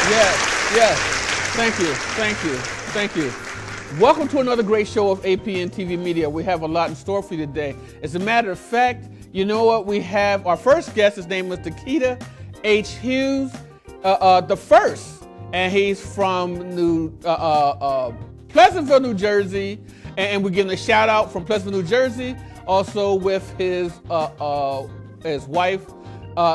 Yes, yes. Thank you. Welcome to another great show of APN TV Media. We have a lot in store for you today. As a matter of fact, you know what? We have our first guest. His name is Nikita Hughes the first, and he's from Pleasantville, New Jersey, and we're giving a shout out from Pleasantville, New Jersey, also with his wife,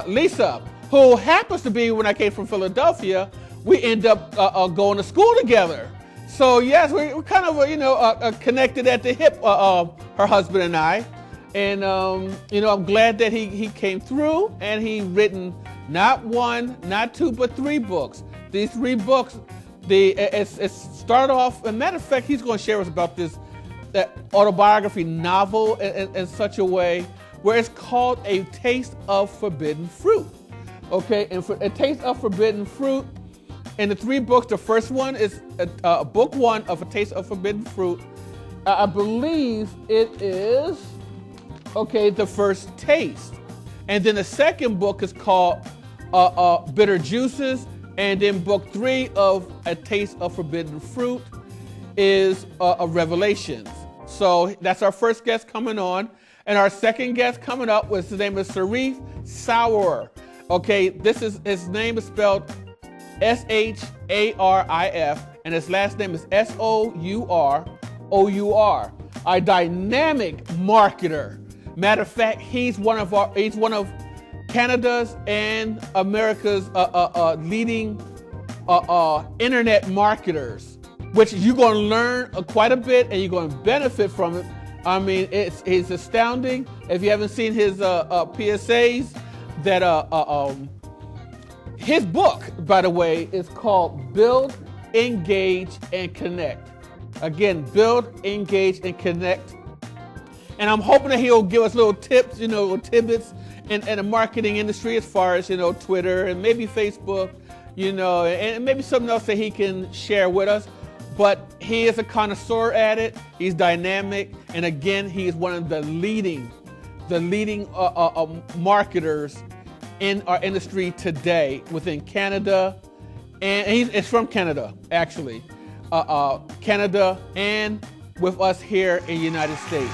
Lisa, who happens to be, when I came from Philadelphia, we end up going to school together. So yes, we're kind of connected at the hip, her husband and I, and I'm glad that he came through, and he written not one, not two, but 3 books. These 3 books, it started off. As a matter of fact, he's going to share with us about that autobiography novel in such a way where it's called A Taste of Forbidden Fruit. Okay, and for A Taste of Forbidden Fruit, in the 3 books, the first one is book 1 of A Taste of Forbidden Fruit. I believe it is, The First Taste. And then the second book is called Bitter Juices. And then book 3 of A Taste of Forbidden Fruit is Revelations. So that's our first guest coming on. And our second guest coming up was, his name is Sharif Sourour. Okay, his name is spelled Sharif, and his last name is Sourour. A dynamic marketer. Matter of fact, he's one of Canada's and America's leading internet marketers, which you're going to learn quite a bit, and you're going to benefit from it. I mean, it's astounding. If you haven't seen his PSAs, that his book, by the way, is called Build, Engage, and Connect. Again, Build, Engage, and Connect. And I'm hoping that he'll give us little tips, little tidbits in the marketing industry, as far as, Twitter and maybe Facebook, and maybe something else that he can share with us. But he is a connoisseur at it. He's dynamic. And again, he is one of the leading marketers in our industry today within Canada. And it's from Canada, actually. Canada and with us here in the United States.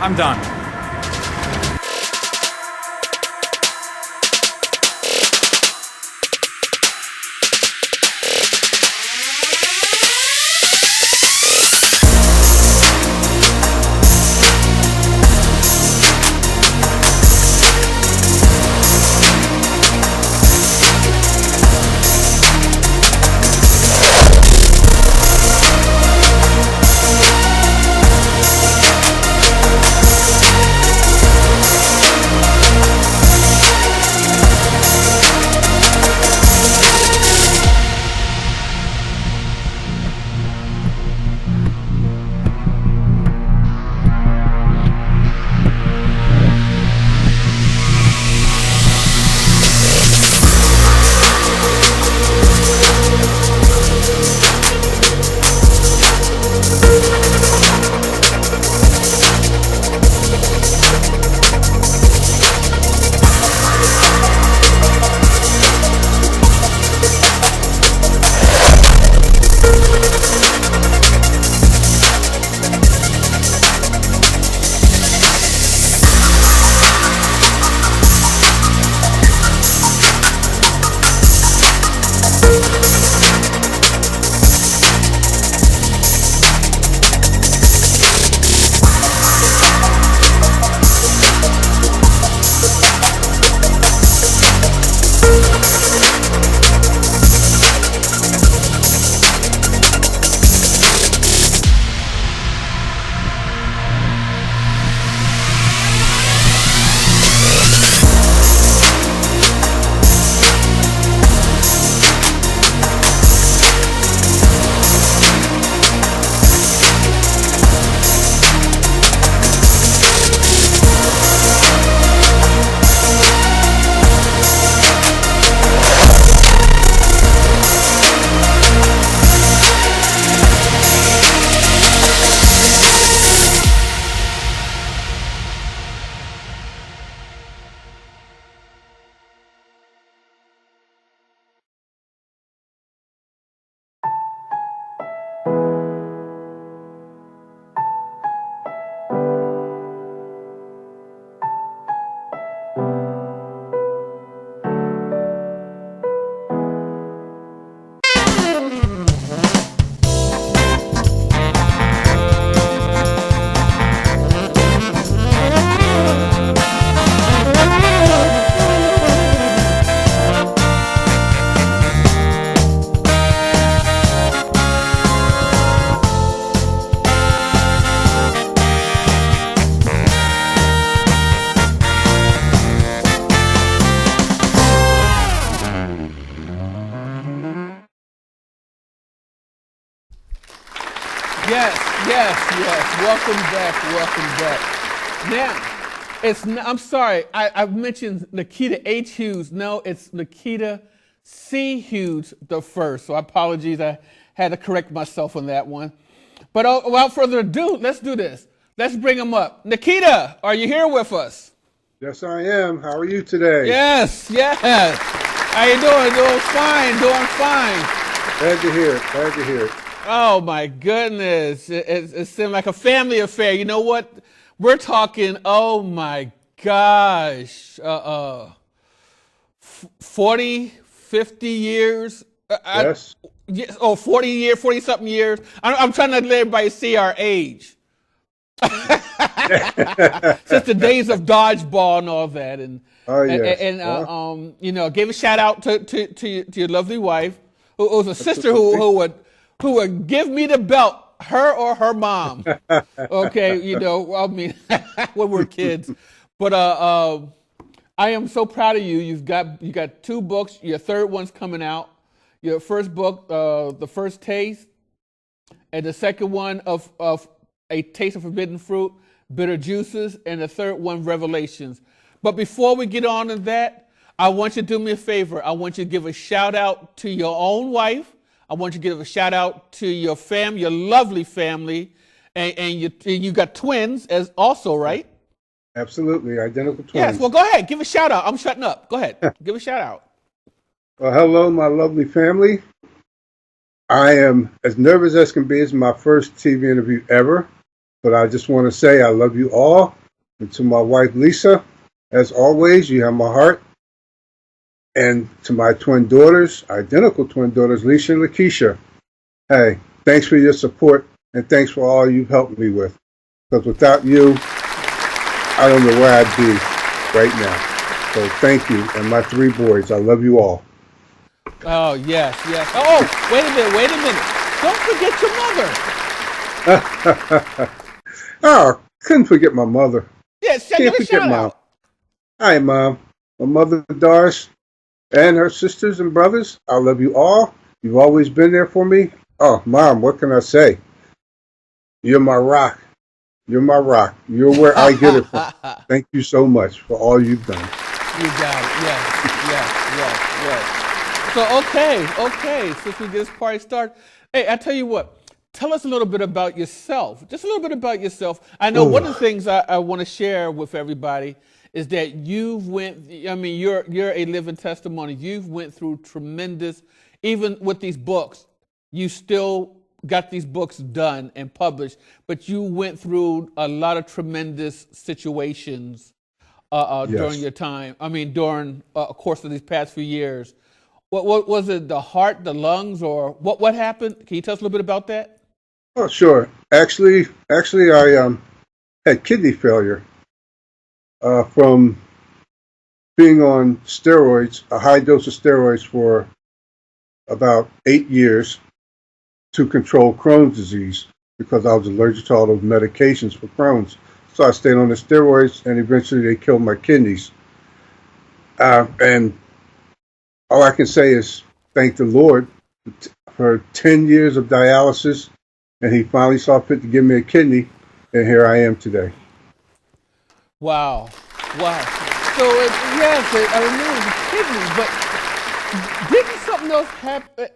I'm done. Welcome back. Now, I'm sorry, I've mentioned Nikita H. Hughes. No, it's Nikita C. Hughes the first. So apologies, I had to correct myself on that one. But without further ado, let's do this. Let's bring him up. Nikita, are you here with us? Yes, I am. How are you today? Yes. How you doing? Doing fine. Glad to hear it. Oh my goodness, it seemed like a family affair. You know what? We're talking, oh my gosh, 40, 50 years? Yes. 40-something years. I'm trying to let everybody see our age. Since the days of dodgeball and all that. Gave a shout out to your lovely wife, who was a sister who would give me the belt, her or her mom. Okay, when we're kids. But I am so proud of you. You got 2 books. Your third one's coming out. Your first book, The First Taste, and the second one of A Taste of Forbidden Fruit, Bitter Juices, and the third one, Revelations. But before we get on to that, I want you to do me a favor. I want you to give a shout out to your own wife. I want you to give a shout out to your your lovely family, and you got twins as also, right? Absolutely, identical twins. Yes, well, go ahead. Give a shout out. I'm shutting up. Go ahead. Give a shout out. Well, hello, my lovely family. I am as nervous as can be. It's my first TV interview ever. But I just want to say I love you all. And to my wife, Lisa, as always, you have my heart. And to my twin daughters, identical twin daughters, Lisa and Lakeisha, hey, thanks for your support and thanks for all you've helped me with. Because without you, I don't know where I'd be right now. So thank you. And my 3 boys, I love you all. Oh, yes, yes. Oh, wait a minute. Don't forget your mother. Oh, couldn't forget my mother. Yes, Can't forget Mom. Hi, Mom. My mother, Doris, and her sisters and brothers. I love you all. You've always been there for me. Oh, Mom, what can I say? You're my rock. You're my rock. You're where I get it from. Thank you so much for all you've done. You got it. Yes. So, okay. Since we get this party started, hey, I tell you what. Tell us a little bit about yourself. Just a little bit about yourself. I know one of the things I want to share with everybody is that you're a living testimony. You've went through tremendous, even with these books, you still got these books done and published, but you went through a lot of tremendous situations during your time. During the course of these past few years. What was it? The heart, the lungs, or what happened? Can you tell us a little bit about that? Oh, sure. Actually, I had kidney failure from being on steroids, a high dose of steroids for about 8 years to control Crohn's disease because I was allergic to all those medications for Crohn's. So I stayed on the steroids, and eventually they killed my kidneys. And all I can say is thank the Lord for 10 years of dialysis. And he finally saw fit to give me a kidney, and here I am today. Wow. So, I remember the kidney, but didn't something else happen?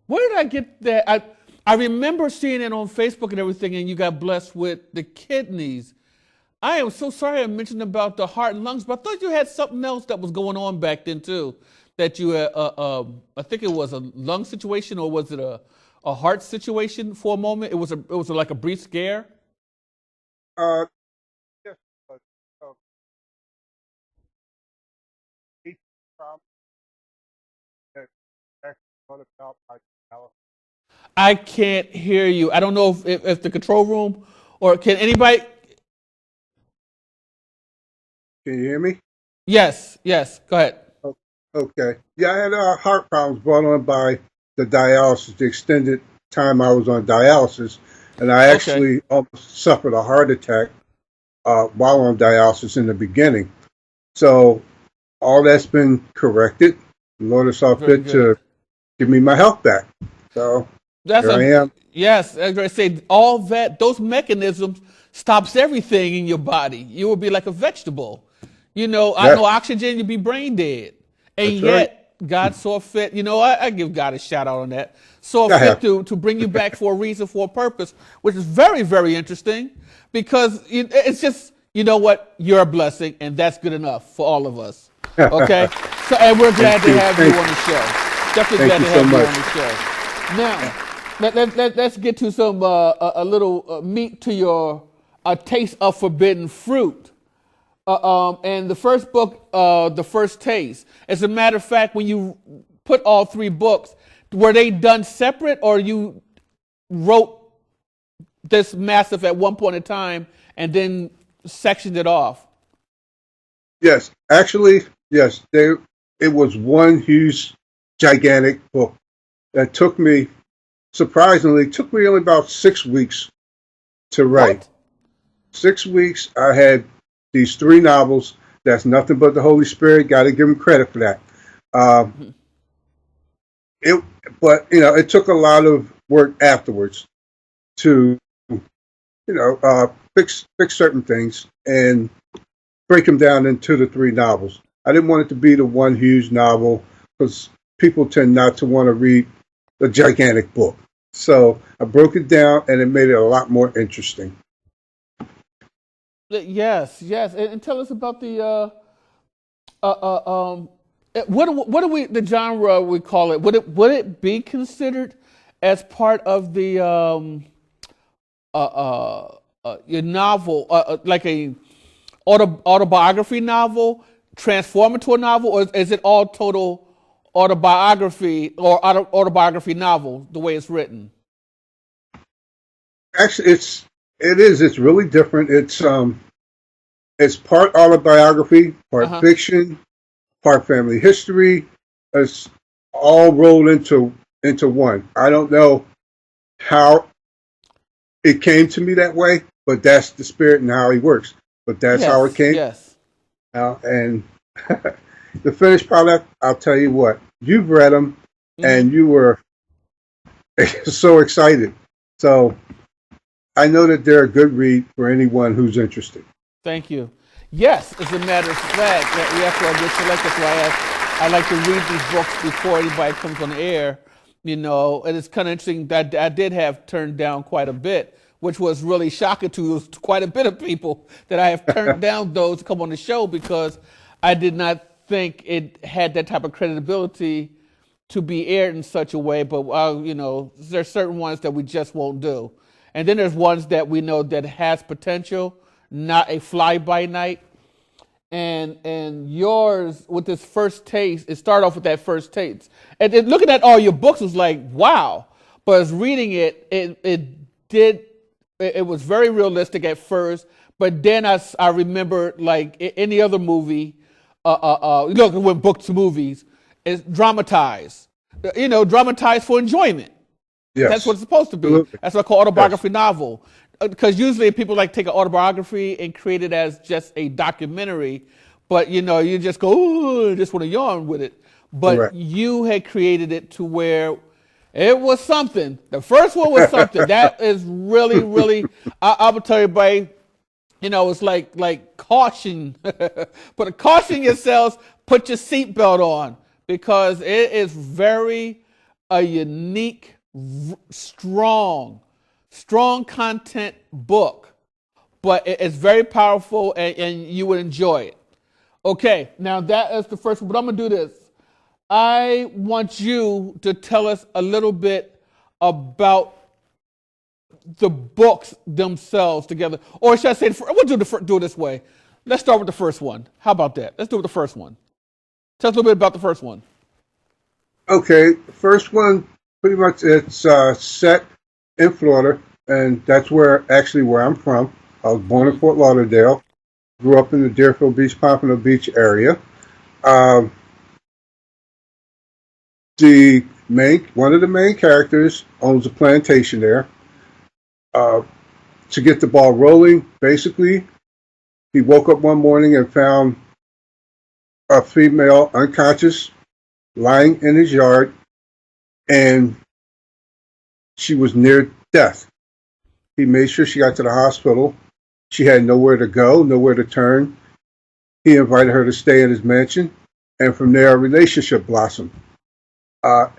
Where did I get that? I remember seeing it on Facebook and everything, and you got blessed with the kidneys. I am so sorry I mentioned about the heart and lungs, but I thought you had something else that was going on back then, too, that you had, I think it was a lung situation, or was it a heart situation for a moment? It was like a brief scare. Yes, but I can't hear you. I don't know if the control room or can anybody. Can you hear me? Yes. Go ahead. Okay. Yeah, I had heart problems brought on by the dialysis, the extended time I was on dialysis, and I actually almost suffered a heart attack while on dialysis in the beginning. So all that's been corrected. The Lord has saw fit to give me my health back. So here I am. Yes, as I say, all those mechanisms stops everything in your body. You will be like a vegetable. No oxygen, you'd be brain dead. And That's yet, right. God saw fit. I give God a shout out on that. Saw fit to bring you back for a reason, for a purpose, which is very, very interesting because it's just, you know what? You're a blessing, and that's good enough for all of us. Okay? So, and we're glad to have you on the show. Definitely glad to have you on the show. Now, let's get to some a little meat to your taste of forbidden fruit. And the first book, The First Taste. As a matter of fact, when you put all 3 books, were they done separate, or you wrote this massive at one point in time and then sectioned it off? Yes, actually, yes. It was one huge, gigantic book that surprisingly, took me only about 6 weeks to write. What? 6 weeks. I had these 3 novels. That's nothing but the Holy Spirit. Got to give him credit for that. It took a lot of work afterwards to, fix certain things and break them down into the 3 novels. I didn't want it to be the one huge novel because people tend not to want to read the gigantic book. So I broke it down, and it made it a lot more interesting. Yes, and tell us about the what do we the genre we call it? Would it be considered as part of the your novel, like a autobiography novel, transform into a novel, or is it all total autobiography or autobiography novel the way it's written? Actually, it's really different. It's part autobiography, Uh part huh. fiction, part family history. It's all rolled into one. I don't know how it came to me that way, but that's the spirit and how he works. But that's how it Yes. came Yes. out. And the finished product, I'll tell you what, you've read them Hmm. and you were so excited. So I know that they're a good read for anyone who's interested. Thank you. Yes, as a matter of fact, that we have to get selected. So I like to read these books before anybody comes on the air, and it's kind of interesting that I did have turned down quite a bit, which was really shocking to quite a bit of people that I have turned down those to come on the show because I did not think it had that type of credibility to be aired in such a way. But there's certain ones that we just won't do, and then there's ones that we know that has potential, not a fly by night. And yours with this first taste, it started off with that first taste. And looking at all your books was like, wow. But as reading it was very realistic at first. But then I remember like any other movie, look, when books to movies, it's dramatized. Dramatized for enjoyment. That's what Yes, it's supposed to be. absolutely. That's what I call Yes, autobiography novel. Because usually people like take an autobiography and create it as just a documentary, but you just go, ooh, just want to yarn with it. But correct. you had created it to where it was something. The first one was something. That is really, really. I would tell everybody, it's like caution. Caution yourselves. Put your seatbelt on because it is very a unique, strong content book, but it's very powerful and you would enjoy it. Okay, now that is the first one, but I'm gonna do this. I want you to tell us a little bit about the books themselves together, or should I say, we'll do it this way. Let's start with the first one. How about that? Let's do it with the first one. Tell us a little bit about the first one. Okay, first one, pretty much it's set in Florida, and that's where I'm from. I was born in Mm-hmm. Fort Lauderdale, grew up in the Deerfield Beach, Pompano Beach area. Um, the one of the main characters owns a plantation there. Uh, to get the ball rolling, basically, he woke up one morning and found a female unconscious lying in his yard, and she was near death. He made sure she got to the hospital. She had nowhere to go, nowhere to turn. He invited her to stay in his mansion, and from there, a relationship blossomed.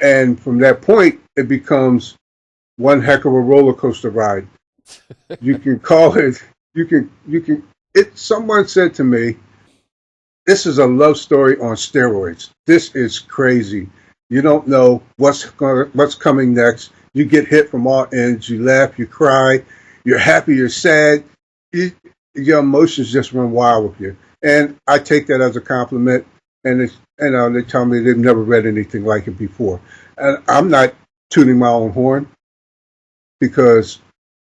And from that point, it becomes one heck of a roller coaster ride. You can call it. You can. It. Someone said to me, "This is a love story on steroids. This is crazy. You don't know what's coming next. You get hit from all ends. You laugh, you cry, you're happy, you're sad. You, your emotions just run wild with you." And I take that as a compliment. And they tell me they've never read anything like it before. And I'm not tooting my own horn because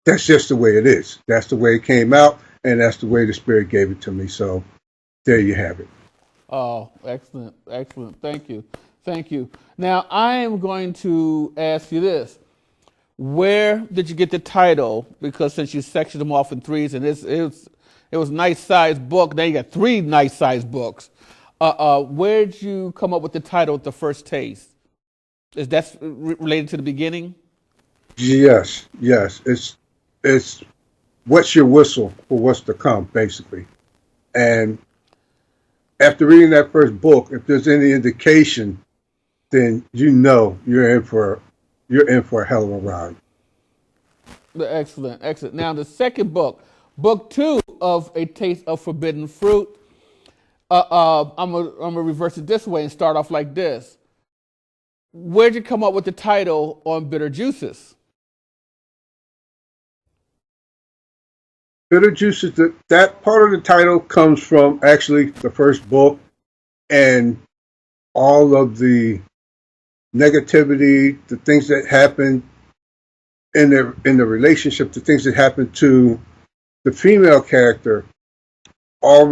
that's just the way it is. That's the way it came out, and that's the way the spirit gave it to me. So there you have it. Oh, excellent, excellent. Thank you. Thank you. Now, I am going to ask you this. Where did you get the title? Because since you sectioned them off in threes, and it was a nice sized book. Now you got three nice sized books. Where did you come up with the title, The First Taste? Is that related to the beginning? Yes, yes. It's what's your whistle for what's to come, basically. And after reading that first book, if there's any indication, then you know you're in for a hell of a ride. Excellent, excellent. Now the second book, book two of A Taste of Forbidden Fruit. I'm gonna reverse it this way and start off like this. Where'd you come up with the title on Bitter Juices? Bitter Juice is that part of the title comes from actually the first book and all of the negativity, the things that happened in the relationship, the things that happened to the female character, all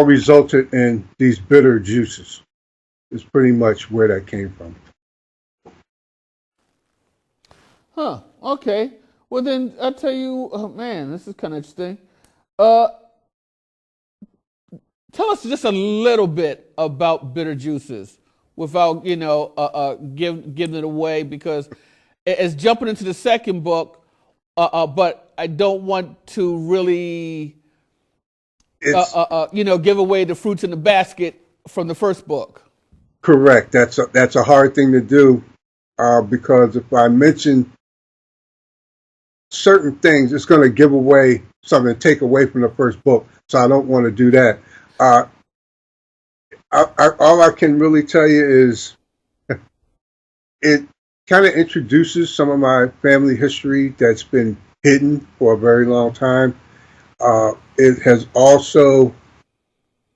resulted in these bitter juices. Is pretty much where that came from. Huh. Okay. Well, then I'll tell you, oh, man, this is kind of interesting. Uh, Tell us just a little bit about bitter juices without, giving it away because it's jumping into the second book, but I don't want to really, It's give away the fruits in the basket from the first book. correct. That's a hard thing to do because if I mention certain things, it's going to give away something, take away from the first book. So I don't want to do that. Uh, all I can really tell you is it kind of introduces some of my family history that's been hidden for a very long time. It has also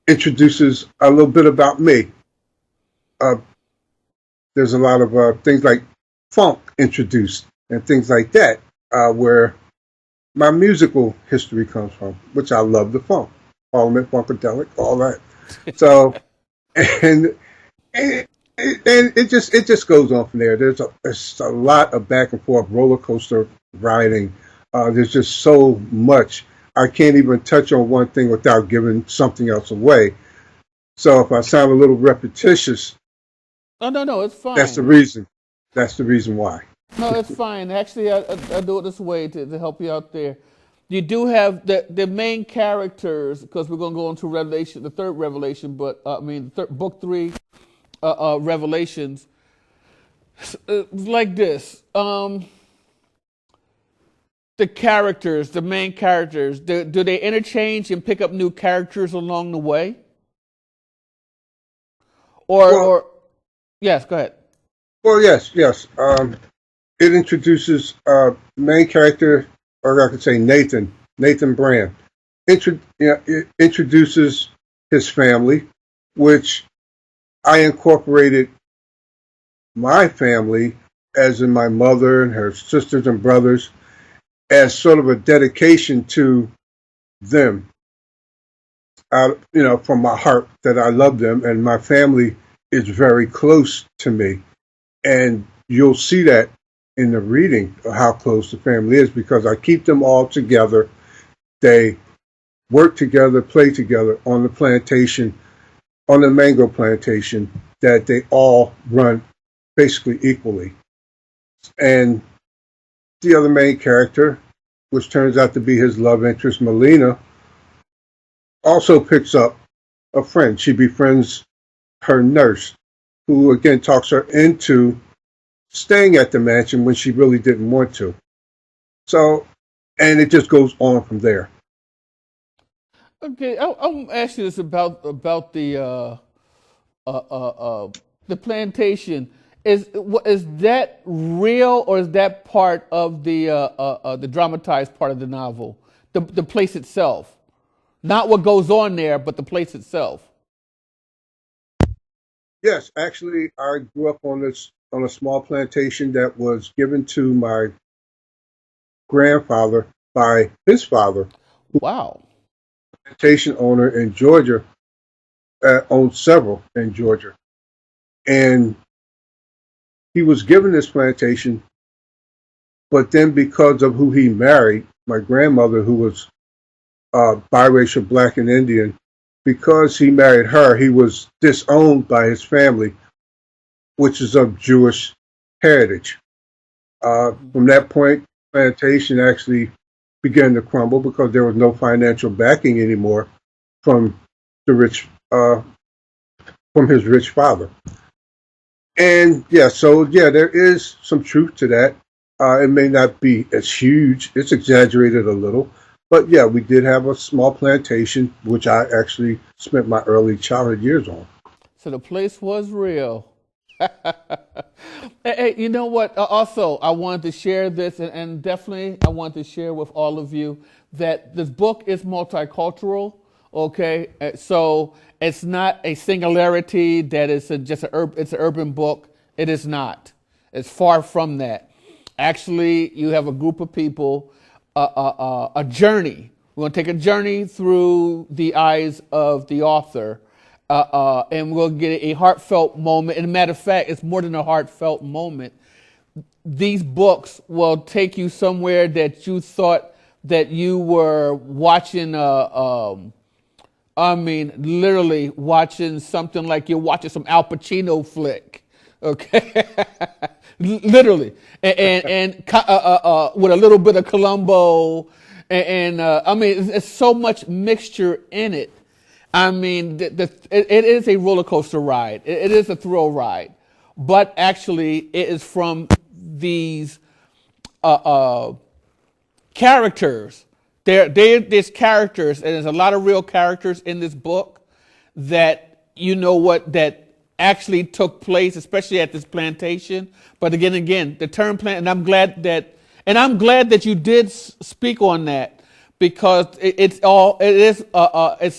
introduces a little bit about me. Uh, there's a lot of things like funk introduced and things like that, where my musical history comes from, which I love the funk, Parliament, Funkadelic, all that. So, and and it just goes on from there. There's a lot of back and forth roller coaster riding. There's just so much. I can't even touch on one thing without giving something else away. So if I sound a little repetitious, Oh, no, it's fine. that's the reason. That's the reason why. No, it's fine. Actually, I do it this way to help you out there. You do have the main characters because we're going to go into Revelation, the third Revelation, but book three, Revelations. Like this. The characters, the main characters, do they interchange and pick up new characters along the way? Or yes, go ahead. Well, yes. It introduces main character, or I could say Nathan Brand. It introduces his family, which I incorporated my family, as in my mother and her sisters and brothers, as sort of a dedication to them. From my heart that I love them, and my family is very close to me. And you'll see that in the reading of how close the family is because I keep them all together. They work together, play together on the plantation, on the mango plantation that they all run basically equally. And the other main character, which turns out to be his love interest, Melina, also picks up a friend. She befriends her nurse, who again talks her into staying at the mansion when she really didn't want to. So, and it just goes on from there. Okay, I'll ask you this about the plantation. Is that real or is that part of the dramatized part of the novel? The place itself, not what goes on there, but the place itself. Yes, actually, I grew up on a small plantation that was given to my grandfather by his father, Wow. plantation owner in Georgia, owned several in Georgia, and he was given this plantation, but then because of who he married, my grandmother, who was biracial, black and Indian, because he married her, he was disowned by his family, which is of Jewish heritage. From that point, plantation actually began to crumble because there was no financial backing anymore from the rich, from his rich father. And there is some truth to that. It may not be as huge; it's exaggerated a little. But yeah, we did have a small plantation, which I actually spent my early childhood years on. So the place was real. Hey, you know what? Also, I wanted to share this, and definitely I want to share with all of you that this book is multicultural. Okay, so it's not a singularity that is just it's an urban book. It is not. It's far from that. Actually, you have a group of people, a journey. We're going to take a journey through the eyes of the author, and we'll get a heartfelt moment. And a matter of fact, it's more than a heartfelt moment. These books will take you somewhere that you thought that you were watching, literally watching something like you're watching some Al Pacino flick. Okay, literally, and with a little bit of Columbo, it's so much mixture in it. I mean, it is a roller coaster ride. It is a thrill ride, but actually, it is from these characters. There's characters, and there's a lot of real characters in this book that that actually took place, especially at this plantation. But again, the term plant, and I'm glad that you did speak on that, because it's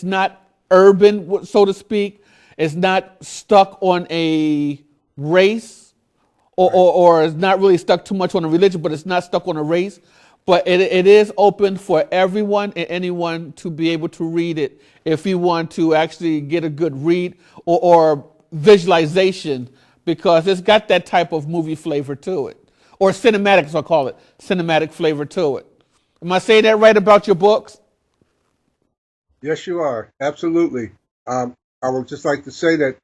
not urban, so to speak. It's not stuck on a race, or it's not really stuck too much on a religion, but it's not stuck on a race. But it is open for everyone and anyone to be able to read it if you want to actually get a good read or visualization, because it's got that type of movie flavor to it, or cinematic, as I call it, cinematic flavor to it. Am I saying that right about your books? Yes, you are. Absolutely. I would just like to say that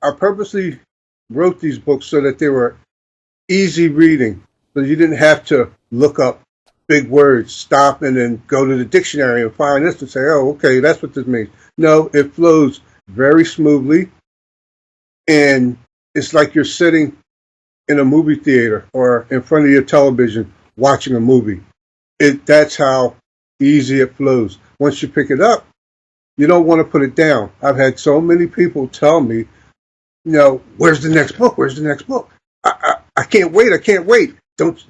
I purposely wrote these books so that they were easy reading, so you didn't have to look up big words, stop and then go to the dictionary and find this and say, oh, okay, that's what this means. No, it flows very smoothly, and it's like you're sitting in a movie theater or in front of your television watching a movie. That's how easy it flows. Once you pick it up, you don't want to put it down. I've had so many people tell me, where's the next book? Where's the next book? I can't wait. I can't wait. Don't.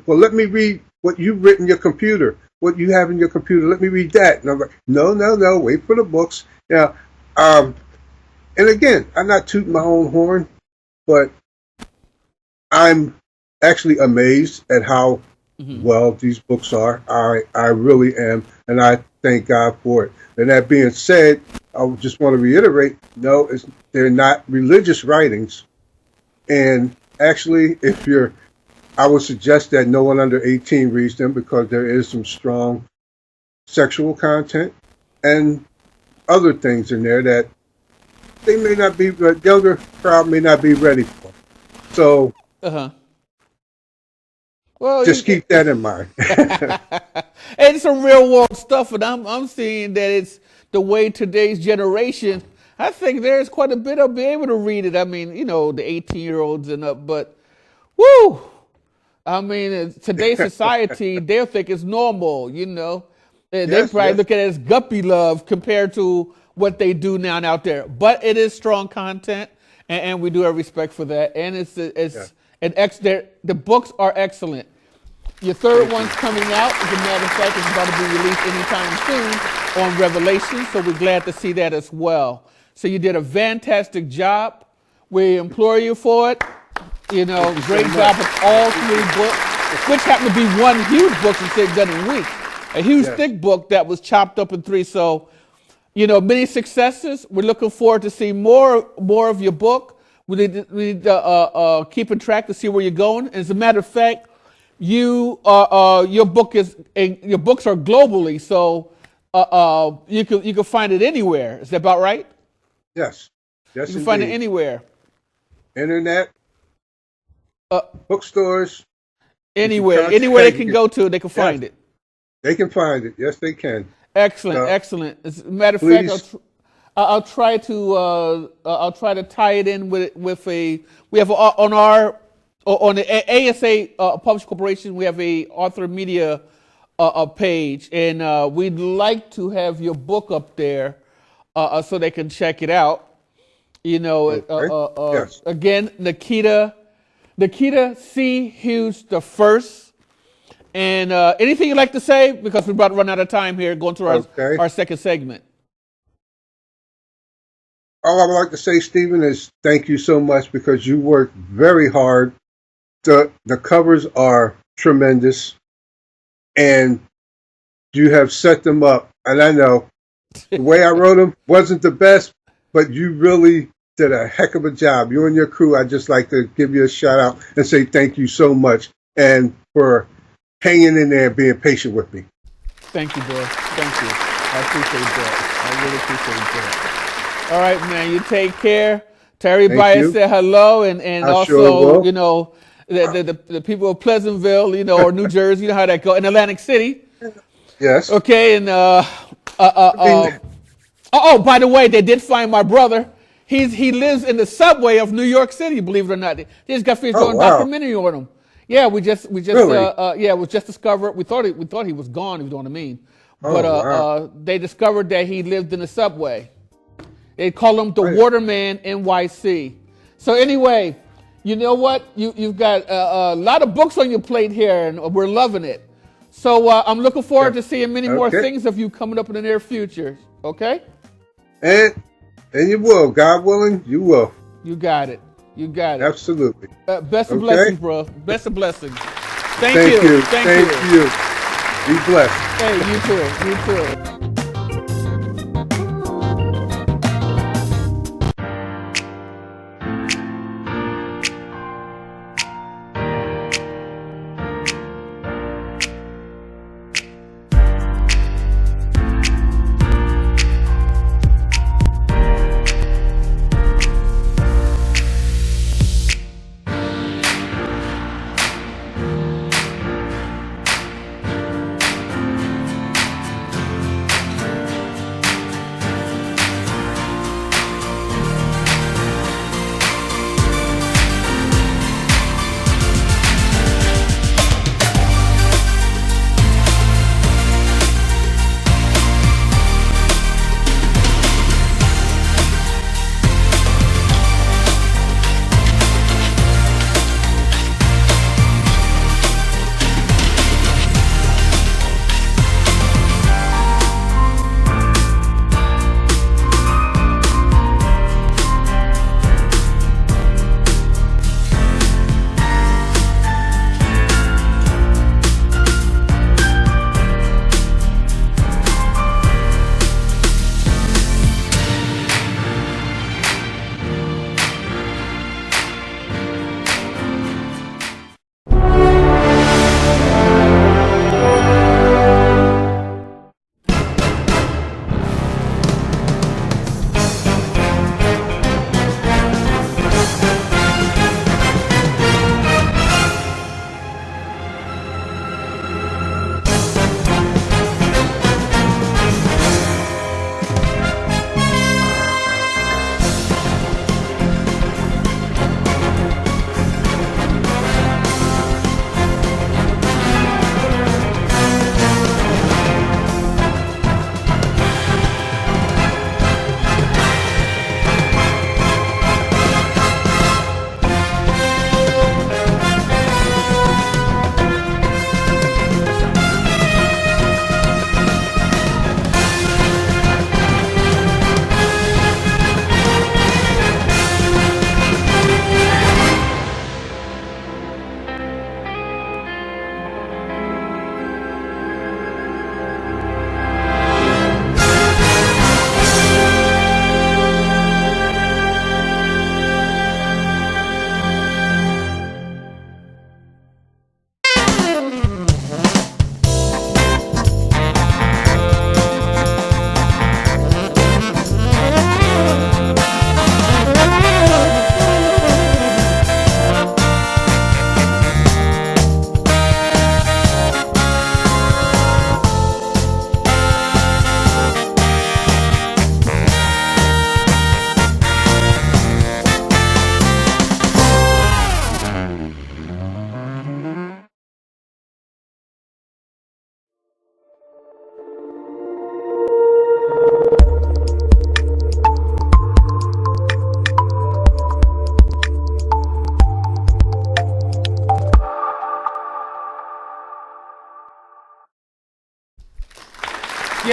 Well, let me read what you've written in your computer. What you have in your computer. Let me read that. And I'm like, no. Wait for the books. Yeah. And again, I'm not tooting my own horn, but I'm actually amazed at how well these books are. I really am, and I thank God for it. And that being said, I just want to reiterate, no, they're not religious writings. And actually, I would suggest that no one under 18 reads them, because there is some strong sexual content and other things in there that they may not be, the younger crowd may not be ready for. So, well, just keep that in mind. It's some real world stuff, and I'm seeing that it's the way today's generation. I think there's quite a bit of be able to read it. I mean, the 18-year-olds and up, but woo! I mean, today's society, they'll think it's normal. They probably look at it as guppy love compared to what they do now and out there. But it is strong content, and we do have respect for that. And the books are excellent. Your third one's coming out. As a matter of fact, it's about to be released anytime soon on Revelation. So we're glad to see that as well. So you did a fantastic job. We implore you for it. Great job with all three books, which happened to be one huge book instead of done in weeks. A huge thick book that was chopped up in three. So, many successes. We're looking forward to see more of your book. We need to keep track to see where you're going. As a matter of fact, your books are globally, so you can find it anywhere. Is that about right? Yes. Yes, you can find it anywhere. Internet, bookstores, anywhere they can go to, they can find it. They can find it. Yes, they can. Excellent. As a matter of fact, I'll try to tie it in with a. We have on the ASA Publishing Corporation. We have a author media page, and we'd like to have your book up there so they can check it out. You know, Yes. again, Nikita C. Hughes the first. And anything you'd like to say? Because we're about to run out of time here, going through our second segment. All I would like to say, Stephen, is thank you so much because you worked very hard. The covers are tremendous, and you have set them up. And I know the way I wrote them wasn't the best, but you really did a heck of a job. You and your crew, I'd just like to give you a shout out and say thank you so much, and for hanging in there and being patient with me. Thank you, bro. Thank you. I appreciate that. I really appreciate that. All right, man. You take care. To everybody, say hello, and also, sure you know, the people of Pleasantville, you know, or New Jersey, you know how that goes, in Atlantic City. Yes. Okay, and oh, by the way, they did find my brother. He lives in the subway of New York City, believe it or not. They just got finished doing a documentary on him. Yeah, we just Really? it was just discovered. We thought he was gone, if you know what I mean. But they discovered that he lived in the subway. They call him the Waterman NYC. So anyway, you know what? You've got a lot of books on your plate here, and we're loving it. So I'm looking forward to seeing many more things of you coming up in the near future. Okay? And you will, God willing, you will. You got it. You got it. Absolutely. Best of blessings, bro. Best of blessings. Thank you. you. Thank you. Be blessed. Hey, you too. You too.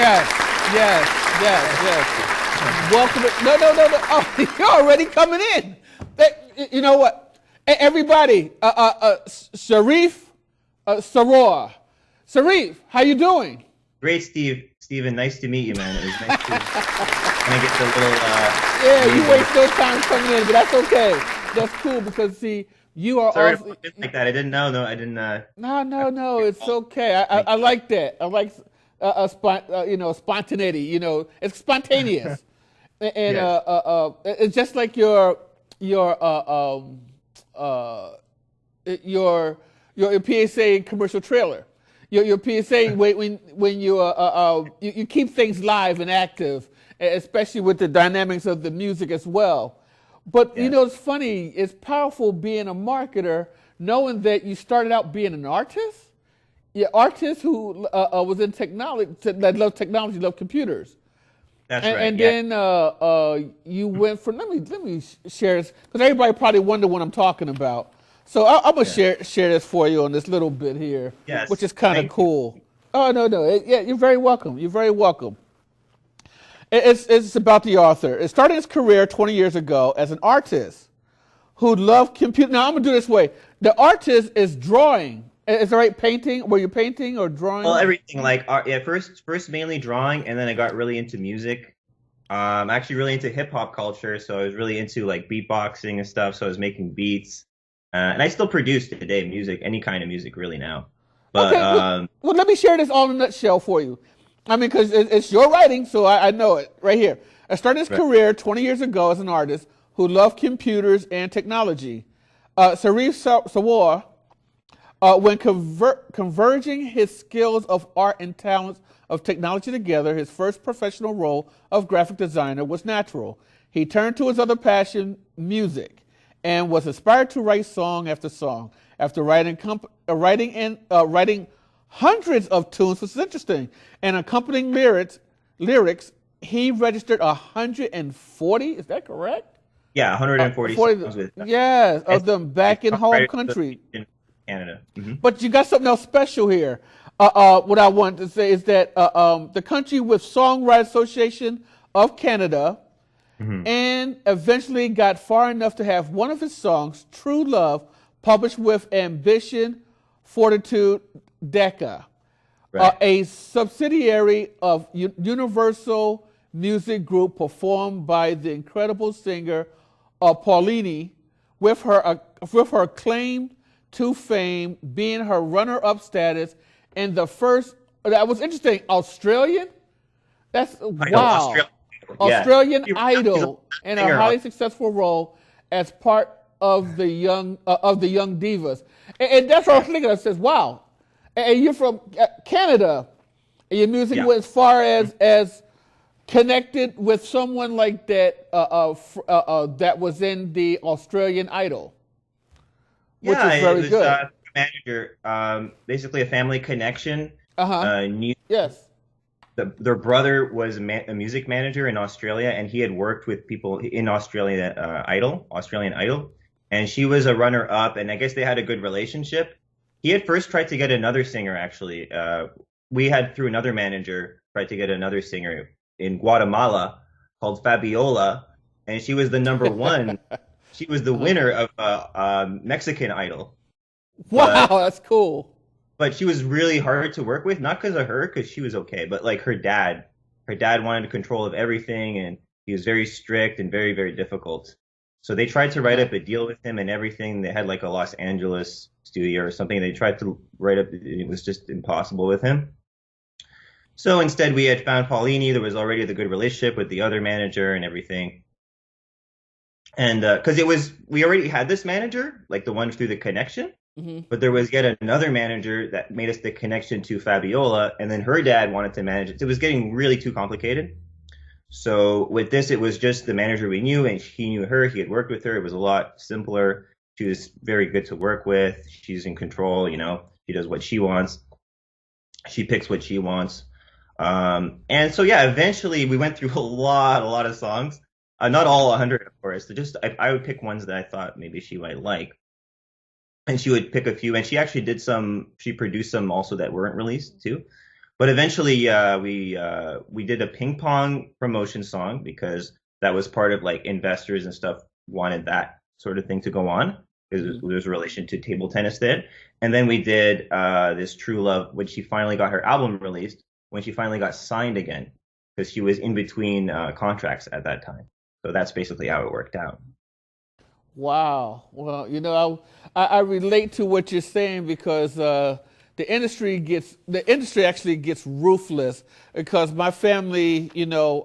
Yes, yes, yes, yes. Welcome. No. Oh, you're already coming in. You know what? Everybody, Sharif Sourour. Sharif, how you doing? Great, Steven, nice to meet you, man. It was nice to kind of get the little. Yeah, you waste no time coming in, but that's okay. That's cool because see, you are. Sorry also, to like that. I didn't know. No, I didn't. No. It's okay. I like that. I like spontaneity. You know, it's spontaneous, and Yes. it's just like your PSA commercial trailer. Your PSA when you keep things live and active, especially with the dynamics of the music as well. But you Yes. know, it's funny. It's powerful being a marketer, knowing that you started out being an artist. You're an artist who was in technology, that loved technology, loved computers. That's And, right. and Yeah. then you went from. Let me share this because everybody probably wonder what I'm talking about. So I'm gonna share this for you on this little bit here, Yes. which is kind of Thank you. cool. Oh no, yeah, you're very welcome. You're very welcome. It's about the author. It started his career 20 years ago as an artist who loved computer. Now I'm gonna do it this way. The artist is drawing. Is it right? Painting? Were you painting or drawing? Well, everything like first mainly drawing, and then I got really into music. Actually really into hip hop culture, so I was really into like beatboxing and stuff. So I was making beats, and I still produce today music, any kind of music really now. But Okay, well, let me share this all in a nutshell for you. I mean, because it's your writing, so I know it right here. I started his Right. career 20 years ago as an artist who loved computers and technology. Sharif Sourour, when converging his skills of art and talents of technology together, his first professional role of graphic designer was natural. He turned to his other passion, music, and was inspired to write song after song. After writing hundreds of tunes, which is interesting, and accompanying lyrics, he registered 140. Is that correct? Yeah, 140 songs with Yes, of them back in home copyright country. in Canada. Mhm. But you got something else special here. What I want to say is that the country with Songwriters Association of Canada, and eventually got far enough to have one of his songs, True Love, published with Ambition Fortitude Decca, Right. a subsidiary of Universal Music Group, performed by the incredible singer Paulini, with her claim to fame being her runner-up status in the first. That was interesting. Australian. That's wow. Australian Yeah. Idol in a singer. highly successful role as part of the young divas, and that's what I was thinking. I says, "Wow," and you're from Canada, and your music Yeah. went as far as connected with someone like that that was in the Australian Idol, which Yeah, is very it was good. manager, basically a family connection. Knew Yes. their brother was a music manager in Australia, and he had worked with people in Australian Idol, and she was a runner-up, and I guess they had a good relationship. He had first tried to get another singer, actually. We had, through another manager, tried to get another singer in Guatemala called Fabiola, and she was the number one. She was the winner of Mexican Idol. Wow, But that's cool. but she was really hard to work with, not because of her, because she was okay, but like her dad wanted control of everything, and he was very strict and very, very difficult. So they tried to write up a deal with him and everything. They had like a Los Angeles studio or something. They tried to write up, it was just impossible with him. So instead, we had found Paulini. There was already the good relationship with the other manager and everything. And because we already had this manager, like the one through the connection. But there was yet another manager that made us the connection to Fabiola, and then her dad wanted to manage it. It was getting really too complicated. So with this, it was just the manager we knew, and he knew her. He had worked with her. It was a lot simpler. She was very good to work with. She's in control, She does what she wants. She picks what she wants. And so, yeah, eventually we went through a lot of songs. Not all 100, of course. So I would pick ones that I thought maybe she might like. And she would pick a few, and she actually she produced some also that weren't released too. But eventually, we did a ping pong promotion song because that was part of like investors and stuff wanted that sort of thing to go on because Mhm. there's a relation to table tennis there. And then we did this True Love when she finally got her album released, when she finally got signed again because she was in between contracts at that time. So that's basically how it worked out. Wow. Well, I relate to what you're saying because the industry actually gets ruthless because my family,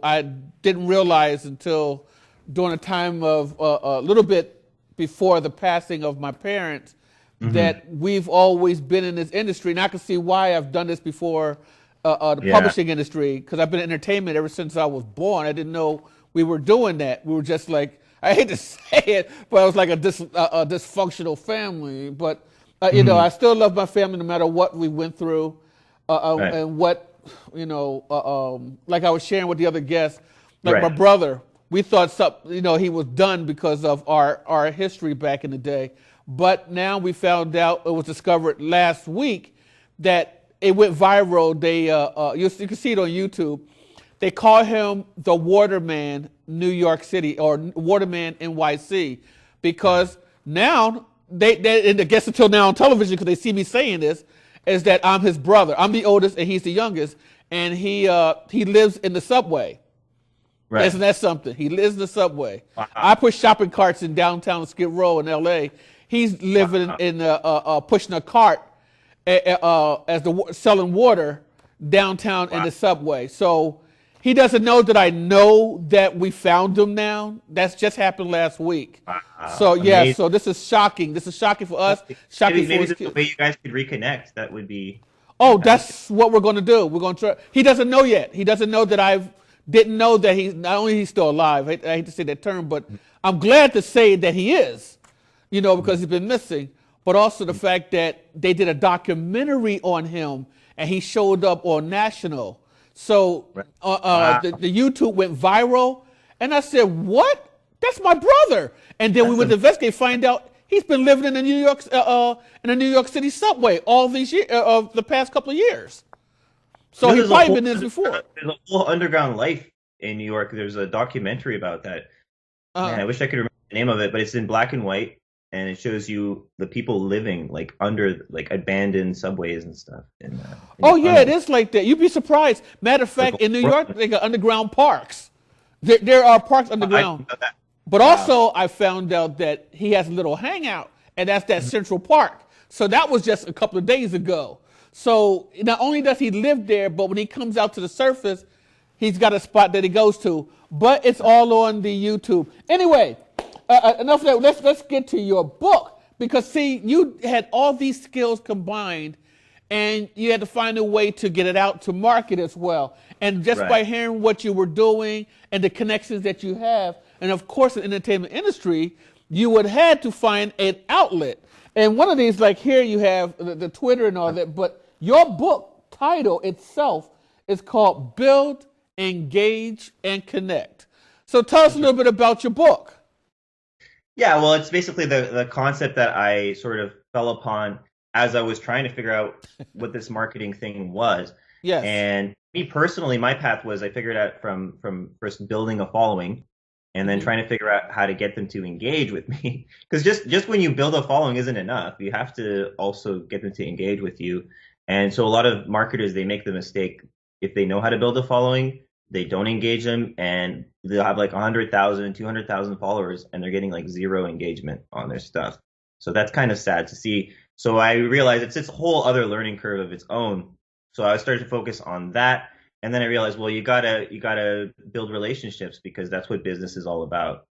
I didn't realize until during a time of a little bit before the passing of my parents Hmm. that we've always been in this industry, and I can see why I've done this before the Yeah. publishing industry because I've been in entertainment ever since I was born. I didn't know we were doing that. We were just like I hate to say it, but it was like a dysfunctional family. But I Hmm. still love my family no matter what we went through, Right. and what like I was sharing with the other guests, like my Right. brother. We thought something, he was done because of our history back in the day. But now we found out it was discovered last week that it went viral. You can see it on YouTube. They call him the Waterman New York City or Waterman NYC Uh-huh. because now and I guess until now on television because they see me saying this is that I'm his brother. I'm the oldest and he's the youngest, and he lives in the subway. Isn't Right. that something? He lives in the subway. I Wow. put shopping carts in downtown Skid Row in L.A. He's living Wow. in pushing a cart as selling water downtown in Wow. the subway. So he doesn't know that I know that we found him now. That's just happened last week. So Wow. yeah, Amazing. so this is shocking. This is shocking for us, shocking for Maybe his there's a kids. way you guys could reconnect. That would be Oh, fantastic. that's what we're going to do. We're going to try. He doesn't know yet. He doesn't know that I didn't know that he's not only he's still alive. I hate to say that term, but I'm glad to say that he is. Because he's been missing. But also the fact that they did a documentary on him and he showed up on national. So Right. Wow. the YouTube went viral, and I said, "What? That's my brother." And then we That's went to amazing. investigate, find out he's been living in the New York City subway all these years of the past couple of years. So he There's a probably whole been there before. there's a whole underground life in New York. There's a documentary about that. Man, Uh, I wish I could remember the name of it, but it's in black and white, and it shows you the people living like under like abandoned subways and stuff in oh the yeah, it tunnels. is like that. You'd be surprised. Matter of Like fact, in New York, Brooklyn. they got underground parks. There are parks I underground. didn't know that. But Wow. also, I found out that he has a little hangout, and that's that Central Park. So that was just a couple of days ago. So not only does he live there, but when he comes out to the surface, he's got a spot that he goes to. But it's all on the YouTube. Anyway, enough of that. Let's get to your book because see, you had all these skills combined, and you had to find a way to get it out to market as well. And just Right. by hearing what you were doing and the connections that you have, and of course, in the entertainment industry, you would have to find an outlet. And one of these, like here, you have the Twitter and all that, but your book title itself is called Build, Engage, and Connect. So tell us a little bit about your book. Yeah, well, it's basically the concept that I sort of fell upon as I was trying to figure out what this marketing thing was. Yes. And me personally, my path was I figured out from first building a following and then Hmm. trying to figure out how to get them to engage with me. Because just when you build a following isn't enough. You have to also get them to engage with you. And so a lot of marketers, they make the mistake if they know how to build a following, they don't engage them and they'll have like 100,000, 200,000 followers and they're getting like zero engagement on their stuff. So that's kind of sad to see. So I realized it's its whole other learning curve of its own. So I started to focus on that. And then I realized, well, you gotta build relationships because that's what business is all about.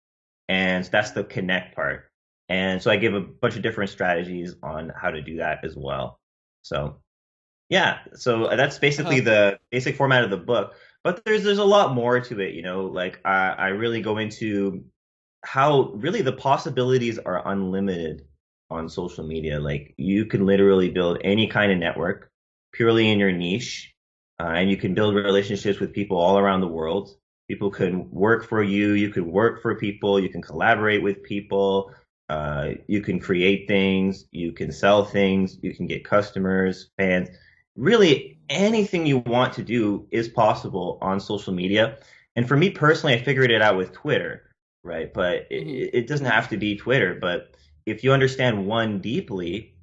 And that's the connect part. And so I give a bunch of different strategies on how to do that as well. So yeah, so that's basically Uh-huh. the basic format of the book. But there's a lot more to it, like I really go into how really the possibilities are unlimited on social media. Like you can literally build any kind of network purely in your niche, and you can build relationships with people all around the world. People can work for you. You can work for people. You can collaborate with people. You can create things. You can sell things. You can get customers, fans. really anything you want to do is possible on social media. And for me personally, I figured it out with Twitter, right? But it doesn't have to be Twitter. But if you understand one deeply,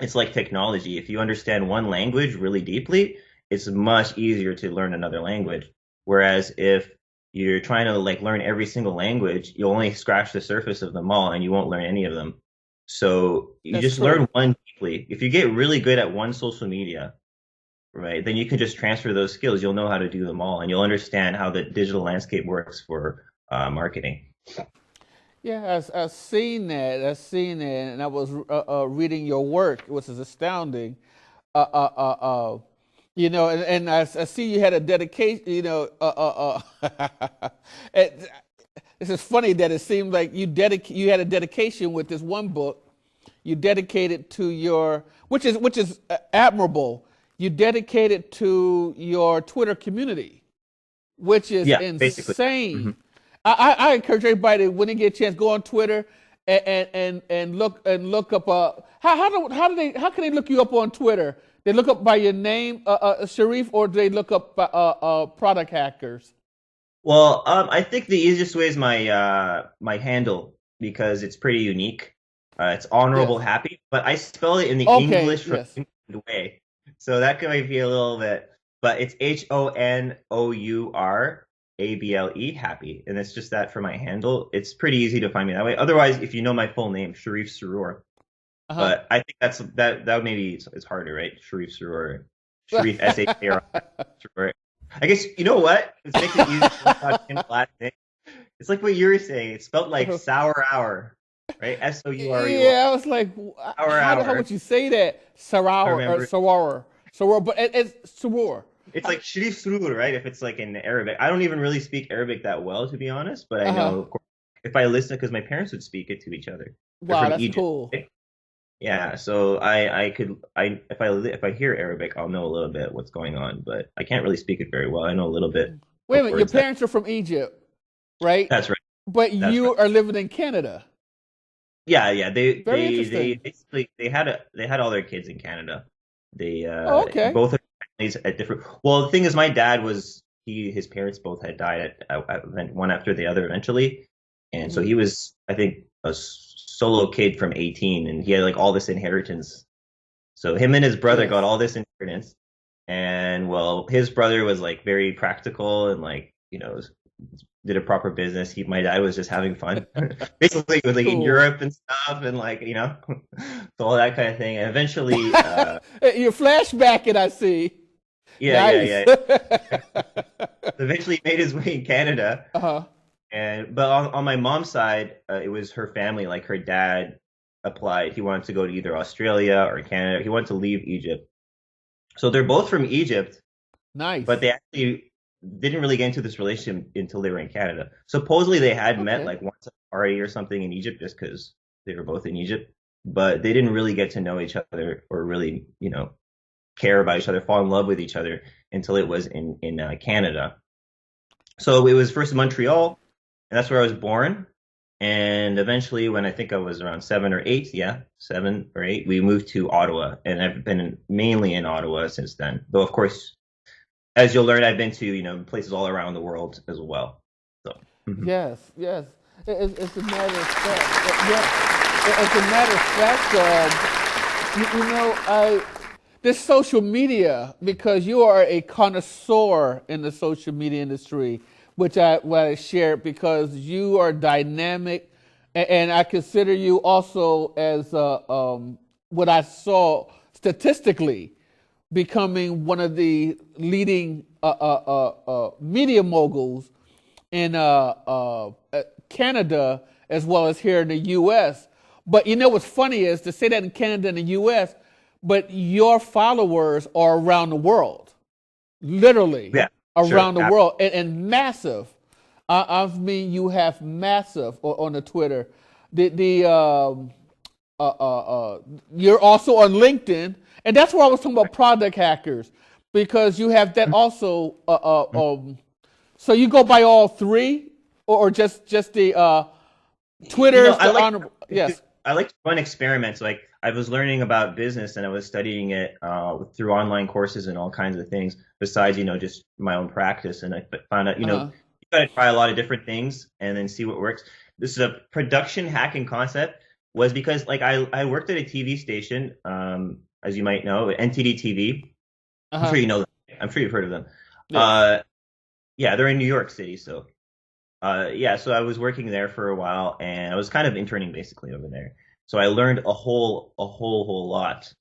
it's like technology. If you understand one language really deeply, it's much easier to learn another language. Whereas if you're trying to like learn every single language, you'll only scratch the surface of them all and you won't learn any of them. So you That's just true. learn one deeply. If you get really good at one social media, right, then you can just transfer those skills. You'll know how to do them all, and you'll understand how the digital landscape works for marketing. Yeah, I've seen that. I've seen that, and I was reading your work, which is astounding. Uh, uh, uh, uh, and I see you had a dedication. It, this is funny that it seems like you had a dedication with this one book. You dedicated to your, which is admirable. You dedicated to your Twitter community, which is Yeah, basically. insane. Hmm. I encourage everybody when they get a chance, go on Twitter and look up. How can they look you up on Twitter? They look up by your name, Sharif, or do they look up product hackers? Well, I think the easiest way is my handle because it's pretty unique. It's honorable Yes. happy, but I spell it in the Okay. English from Yes. England way, so that might be a little bit. But it's HONOURABLE happy, and it's just that for my handle. It's pretty easy to find me that way. Otherwise, if you know my full name, Sharif Sourour. Uh But I think that maybe it's harder, right? Sharif Sourour, Sharif SHAR. Sourour. I guess you know what? It makes it easier to talk in last name. It's like what you were saying. It's spelled like huh. sour hour, right? SOUREUR. Yeah, I was like, Sour how hour. would you say that? I Sarawar or remember. Sarawar, but it's Sarawar. It's like Sharif Sourour, right? If it's like in Arabic. I don't even really speak Arabic that well, to be honest. But I Uh huh. know, of course, if I listen, because my parents would speak it to each other. They're Wow, from that's Egypt. cool. Right? Yeah, so I could if I hear Arabic, I'll know a little bit what's going on, but I can't really speak it very well. I know a little bit Wait a of minute, your words that. parents are from Egypt, right? That's right. But That's right. you are living in Canada. Yeah, yeah. Very They interesting. basically they had all their kids in Canada. They Oh, okay. both of their families at different. Well, the thing is, my dad was his parents both had died one after the other eventually, and so Hmm. he was I think a solo kid from 18, and he had like all this inheritance. So him and his brother got Yes. all this inheritance, and well, his brother was like very practical and like did a proper business. My dad was just having fun, basically, was like in Cool. Europe and stuff, and like so all that kind of thing. And eventually, You're flashbacking, I see. yeah, yeah, Nice. yeah. Eventually, he made his way in Canada, Uh-huh. and but on my mom's side, it was her family. Like her dad applied. He wanted to go to either Australia or Canada. He wanted to leave Egypt. So they're both from Egypt, but Nice. they actually didn't really get into this relationship until they were in Canada. Supposedly they had met Okay. like once at a party or something in Egypt just because they were both in Egypt, but they didn't really get to know each other or really, care about each other, fall in love with each other until it was in Canada. So it was first in Montreal, and that's where I was born. And eventually, when I think I was around 7 or 8, yeah, 7 or 8, we moved to Ottawa, and I've been mainly in Ottawa since then. Though, of course, as you'll learn, I've been to places all around the world as well. So mhm. Yes, yes. It's a matter of fact. Yeah, it's a matter of fact. I this social media, because you are a connoisseur in the social media industry, which I share because you are dynamic, and I consider you also as what I saw statistically becoming one of the leading media moguls in Canada as well as here in the U.S. But you know what's funny is to say that in Canada and the U.S., but your followers are around the world, literally Yeah, sure. around the world, and massive. I mean, you have massive on the Twitter. The you're also on LinkedIn, and that's where I was talking about product hackers because you have that also. So you go by all three, or just the You know, Twitter's I the like honorable. Yes. I like to run experiments. Like I was learning about business and I was studying it through online courses and all kinds of things. Besides, just my own practice, and I found out, Uh-huh. you got to try a lot of different things and then see what works. This is a production hacking concept was because like I worked at a TV station, as you might know, NTD TV. I'm sure Uh-huh. you know them. I'm sure you've heard of them. Yes. Uh, yeah, they're in New York City, so. Yeah, so I was working there for a while, and I was kind of interning basically over there. So I learned a whole lot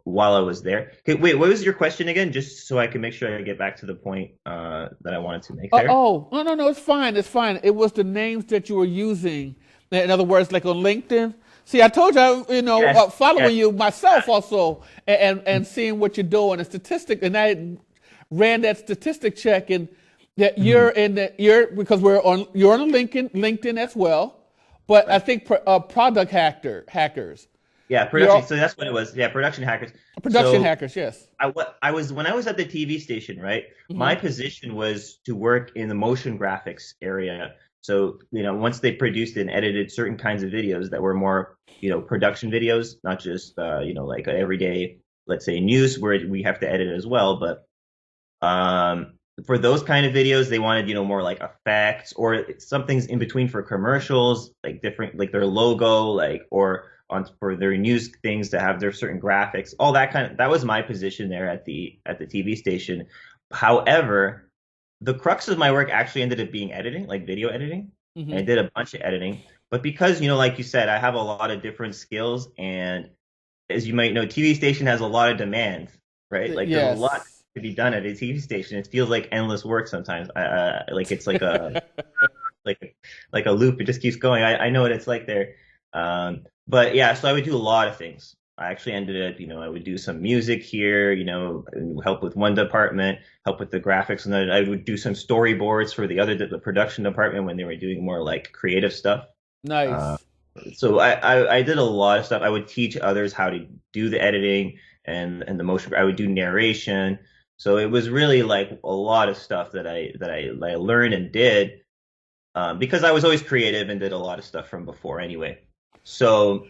while I was there. Okay, wait, what was your question again? Just so I can make sure I get back to the point that I wanted to make there. Oh, no, no, no, it's fine. It's fine. It was the names that you were using. In other words, like on LinkedIn. See, I told you, Yes, yes, following you myself also, and seeing what you're doing, a statistic, and I ran that statistic check, and that mhm. you're because you're on LinkedIn as well, but I Right. think product hackers, Yeah, you're production. So that's what it was. Yeah, production hackers. production So hackers, yes. I was when I was at the TV station, right? Hmm. My position was to work in the motion graphics area. So, once they produced and edited certain kinds of videos that were more, production videos, not just like a everyday, let's say news where we have to edit it as well, but for those kind of videos, they wanted, more like effects or something's in between for commercials, like different, like their logo, like, or on for their news things to have their certain graphics, all that that was my position there at the TV station. However, the crux of my work actually ended up being editing, like video editing. And I Hmm. did a bunch of editing. But because, like you said, I have a lot of different skills and as you might know, TV station has a lot of demands, right? Like there's a lot Yes. to be done at a TV station. It feels like endless work sometimes. Like it's like like a loop. It just keeps going. I know what it's like there. But yeah, so I would do a lot of things. I actually ended up, I would do some music here, help with one department, help with the graphics, and then I would do some storyboards for the production department when they were doing more like creative stuff. Uh, Nice. so I did a lot of stuff. I would teach others how to do the editing and the motion. I would do narration. So it was really like a lot of stuff that I learned and did because I was always creative and did a lot of stuff from before anyway. So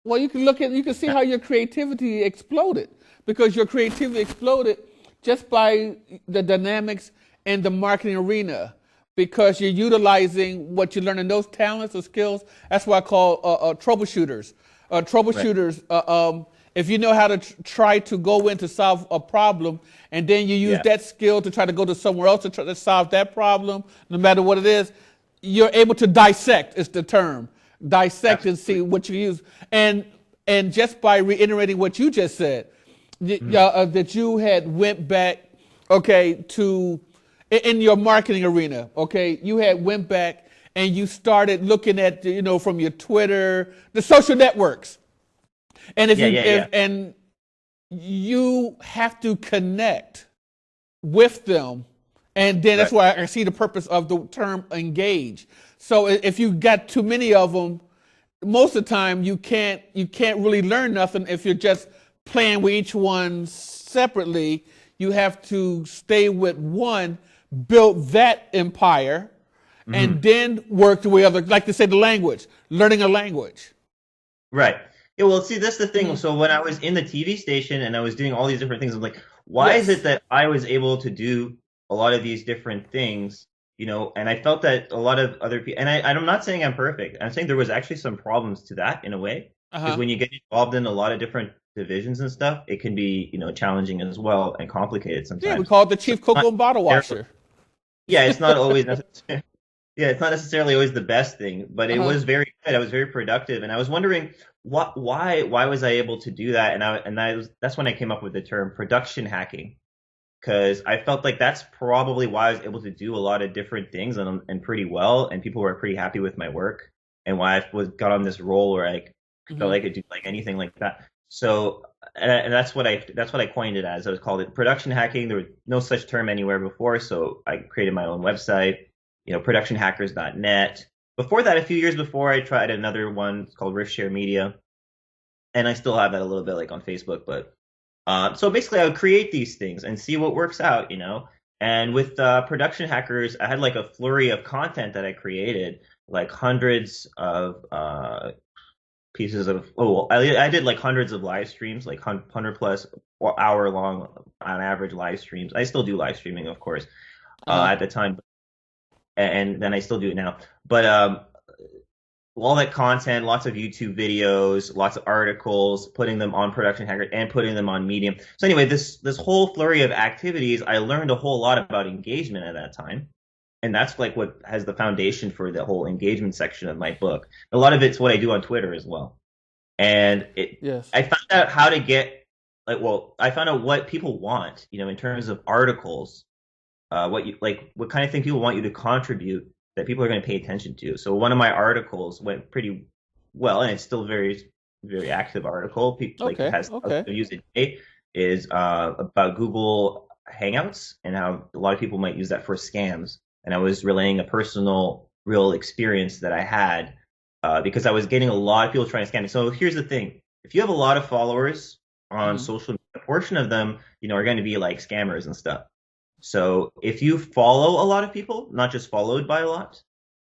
Well, you can see how your creativity exploded because your creativity exploded just by the dynamics in the marketing arena because you're utilizing what you learn in those talents or skills. That's what I call troubleshooters. right, Troubleshooters, if you know how to try to go in to solve a problem and then you use yeah, that skill to try to go to somewhere else to try to solve that problem, no matter what it is, you're able to dissect is the term, dissect and see absolutely. what you use. And just by reiterating what you just said, Mhm. that you had went back, okay, to in your marketing arena, okay, you had went back and you started looking at from your Twitter, the social networks, and if Yeah, you yeah, if yeah. and you have to connect with them. And then that's Right. why I see the purpose of the term engage. So if you got too many of them, most of the time you can't really learn nothing if you're just playing with each one separately. You have to stay with one, build that empire, and Hmm. then work the way other like to say the language, learning a language. Right. Yeah, well, see, that's the thing. Hmm. So when I was in the TV station and I was doing all these different things, I'm like, why is it Yes. that I was able to do a lot of these different things, and I felt that a lot of other people, and I'm not saying I'm perfect. I'm saying there was actually some problems to that in a way, Uh because huh. when you get involved in a lot of different divisions and stuff, it can be, challenging as well and complicated Yeah, we sometimes. call it the So chief it's not cocoa and bottle necessarily, washer. yeah, it's not always necessary. Yeah, it's not necessarily always the best thing, but Uh it huh. was very good. I was very productive, and I was wondering why was I able to do that? That's when I came up with the term production hacking because I felt like that's probably why I was able to do a lot of different things and pretty well, and people were pretty happy with my work, and why I was got on this role where I felt Hmm. like I could do like anything like that. So, and that's what I coined it as. I was called it production hacking. There was no such term anywhere before, so I created my own website, productionhackers.net. Before that, a few years before, I tried another one called Riff Share Media, and I still have that a little bit like on Facebook. But so basically, I would create these things and see what works out, And with production hackers, I had like a flurry of content that I created, like hundreds of pieces of, I did like hundreds of live streams, like 100 plus hour long on average live streams. I still do live streaming, of course, at the time, and then I still do it now. But all that content, lots of YouTube videos, lots of articles, putting them on Production Hacker and putting them on Medium. So anyway, this whole flurry of activities, I learned a whole lot about engagement at that time. And that's like what has the foundation for the whole engagement section of my book. A lot of it's what I do on Twitter as well. And I found out how to get, I found out what people want, in terms of articles, what kind of thing people want you to contribute that people are going to pay attention to. So one of my articles went pretty well, and it's still a very, very active article. People has used it today, is about Google Hangouts and how a lot of people might use that for scams. And I was relaying a personal, real experience that I had because I was getting a lot of people trying to scam me. So here's the thing: if you have a lot of followers on social media, a portion of them, are going to be like scammers and stuff. So if you follow a lot of people, not just followed by a lot,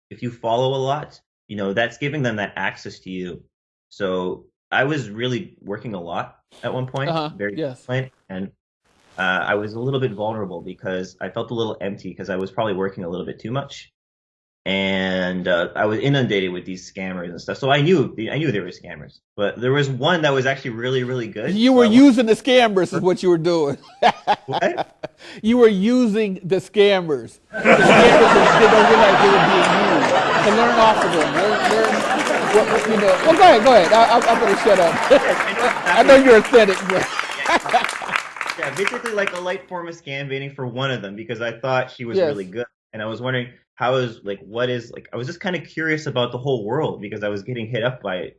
if you follow a lot, that's giving them that access to you. So I was really working a lot at one point, and I was a little bit vulnerable because I felt a little empty because I was probably working a little bit too much, and I was inundated with these scammers and stuff. So I knew there were scammers, but there was one that was actually really, really good. You were using the scammers, is what you were doing. What? You were using the scammers. The scammers they don't realize they were being used. To learn off of them. Well, go ahead. I'm going to shut up. I know you're authentic, but. Yeah, basically like a light form of scam baiting for one of them because I thought she was really good. And I was wondering I was just kind of curious about the whole world because I was getting hit up by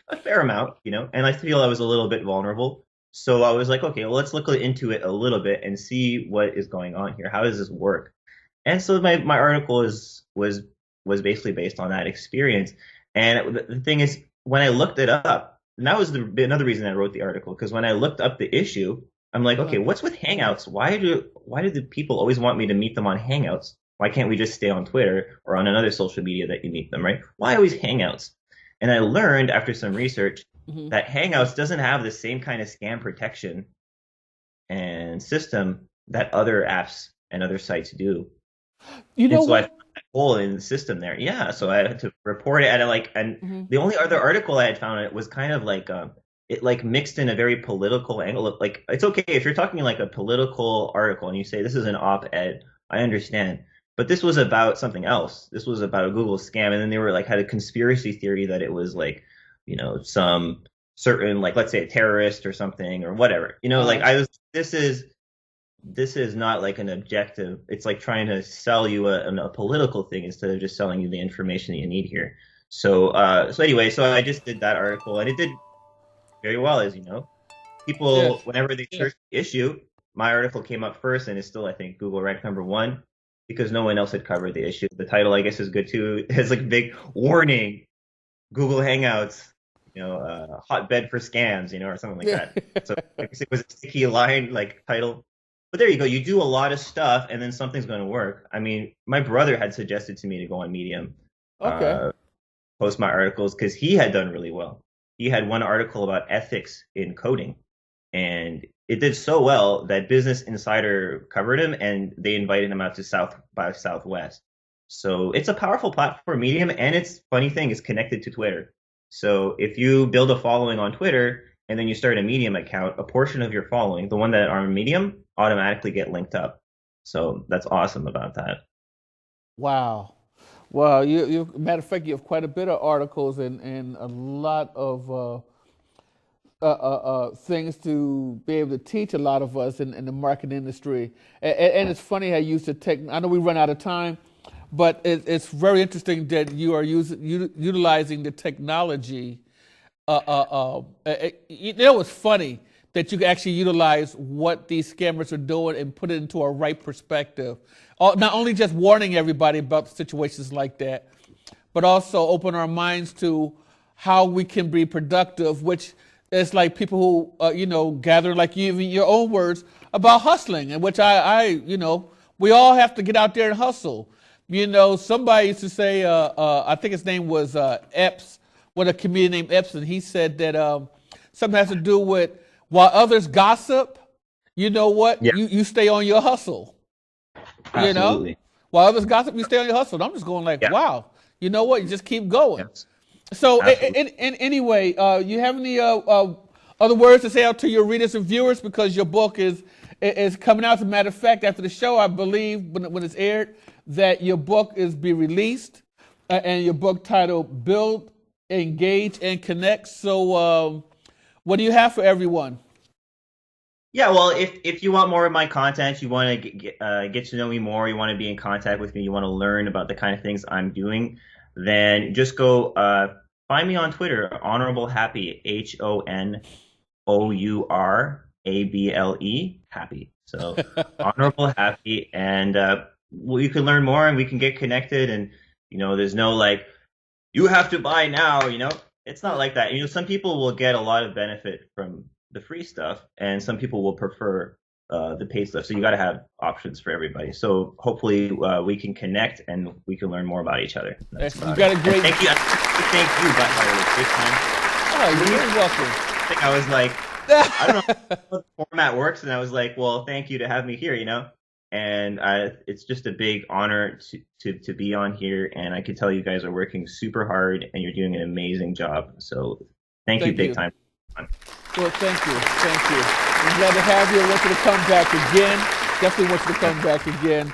a fair amount, and I feel I was a little bit vulnerable. So I was like, okay, well, let's look into it a little bit and see what is going on here. How does this work? And so my article was basically based on that experience. And the thing is, when I looked it up, and that was another reason I wrote the article, because when I looked up the issue, I'm like, okay, what's with Hangouts? Why do the people always want me to meet them on Hangouts? Why can't we just stay on Twitter or on another social media that you meet them, right? Why always Hangouts? And I learned after some research that Hangouts doesn't have the same kind of scam protection and system that other apps and other sites do. So I found that hole in the system there. Yeah, so I had to report it the only other article I had found it was kind of like it like mixed in a very political angle. Like, it's okay if you're talking like a political article and you say this is an op-ed, I understand. But this was about something else. This was about a Google scam, and then they were had a conspiracy theory that it was some certain, let's say a terrorist or something or whatever. This is not like an objective. It's like trying to sell you a political thing instead of just selling you the information that you need here. So anyway, I just did that article, and it did very well, as you know. People, whenever they search the issue, my article came up first, and it's still, I think, Google ranked #1 because no one else had covered the issue. The title, I guess, is good too. It's like big warning: Google Hangouts, hotbed for scams, or something like that. So I guess it was a sticky line title. But there you go. You do a lot of stuff, and then something's going to work. I mean, my brother had suggested to me to go on Medium, post my articles, because he had done really well. He had one article about ethics in coding, and it did so well that Business Insider covered him, and they invited him out to South by Southwest. So it's a powerful platform, Medium, and it's funny thing is connected to Twitter. So if you build a following on Twitter and then you start a Medium account, a portion of your following, the one that are on Medium, automatically get linked up. So that's awesome about that. Wow. Well, matter of fact, you have quite a bit of articles and a lot of things to be able to teach a lot of us in the marketing industry. And it's funny how you use the tech. I know we run out of time, but it's very interesting that you are utilizing the technology. It's funny that you can actually utilize what these scammers are doing and put it into a right perspective. Not only just warning everybody about situations like that, but also open our minds to how we can be productive, which is like people who, gather, like you, in your own words, about hustling, and which I We all have to get out there and hustle. You know, somebody used to say, I think his name was Epps, a comedian named Epps, and he said that something has to do with while others gossip, you know what? Yeah. You stay on your hustle. Absolutely. You know? While others gossip, you stay on your hustle. And I'm just going like, wow, you know what? You just keep going. Yes. So anyway, you have any other words to say out to your readers and viewers, because your book is coming out. As a matter of fact, after the show, I believe when it's aired, that your book is be released, and your book titled "Build, Engage, and Connect." So, what do you have for everyone? Yeah, well, if you want more of my content, you want to get to know me more, you want to be in contact with me, you want to learn about the kind of things I'm doing, then just go find me on Twitter, Honorable Happy, HONOURABLE, Happy. So Honorable Happy, and you can learn more and we can get connected. And you know, there's no like, you have to buy now. You know, it's not like that. You know, some people will get a lot of benefit from the free stuff, and some people will prefer the paid stuff. So you got to have options for everybody. So hopefully we can connect and we can learn more about each other. You got a great. And thank you, by the way, this time. Oh, you're welcome. I think I was like, I don't know how the format works, and I was like, well, thank you to have me here. You know, and it's just a big honor to be on here, and I can tell you guys are working super hard and you're doing an amazing job. So thank you big time. Well, thank you. I'm glad to have you. I want you to come back again. Definitely want you to come back again.